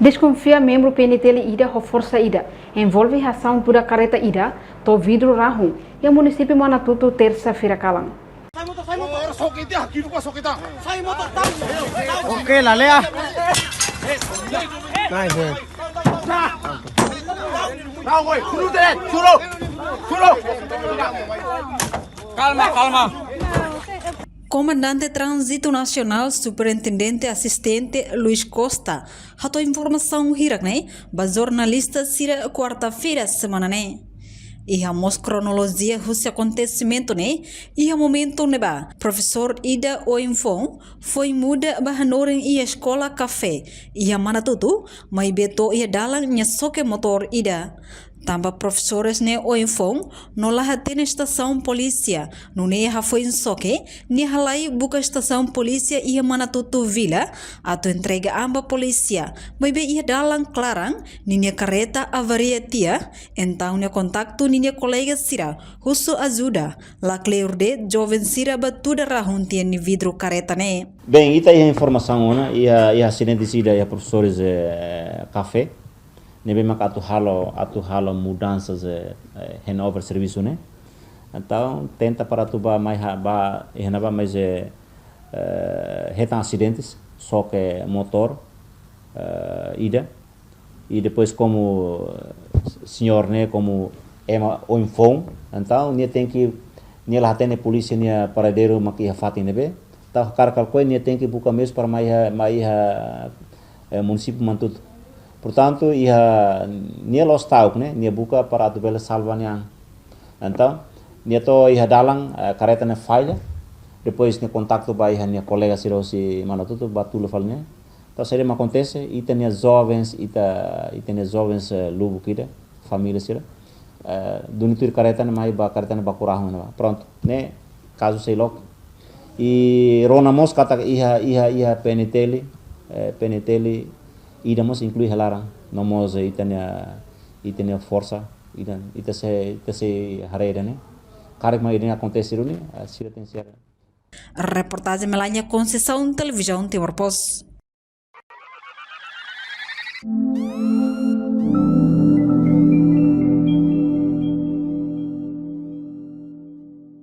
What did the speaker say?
Desconfia membro PNTL Ida ou Força Ida. Envolve ação por a careta Ida, to vidro rahu. E o município Manatuto terça-feira calang. Oke lah Lea. Calma. Comandante Trânsito Nacional, Superintendente Assistente Luiz Costa, ratou informação hirak né, ba jornalista sira quarta-feira semana né. E a mos cronologia desse acontecimento né, e a momento né ba, professor Ida Oinfon foi muda bahanorin e escola café, e a manatutu, mai beto ia dalang nya soke motor Ida. Tamba professores ne Oinfon, no lahat na estação polícia, no ne foi em soque, ni halai buka estação polícia ia manatutu vila, ato entrega amba polícia, mas be ia dalang clarang, ninya careta avaria tia, então ne contacto ninya colega sira, husu ajuda, la cleurde jovem sira batuda rahuntia ni vidro careta ne. Bem, ita ia informação ona, ia acidente sida ia professores café. Nebe mak atu halo mudanças renovar serviço né, então tenta para tu mais renovar mais retan acidentes só que motor ida e depois como senhor né como o infom então nem tem que nem lá tem polícia nem paradeiro mak ia fatin nebe então cara nem tem que buscar mesmo para mais município Mantuto. Portanto, ia nia los tauk né, nia buka para tu bela salvaniang. Então, nia to ia dalang careta na falha, depois nia contato ba ia nia colega sirosi manatutu batulo falnya. Então, seria me acontece, ita nia jovens lubu kida, família sira. Dunitur careta na mai ba careta na bakurahun na. Pronto, né, caso sei logo. E ronamos kata ia peniteli Ida mos inclui halarang, nomos itania força, ita se hareda né. Karek ma ida acontece runi, sira tem sira. Reportagem Melania Conceição, Televisão Timor Post.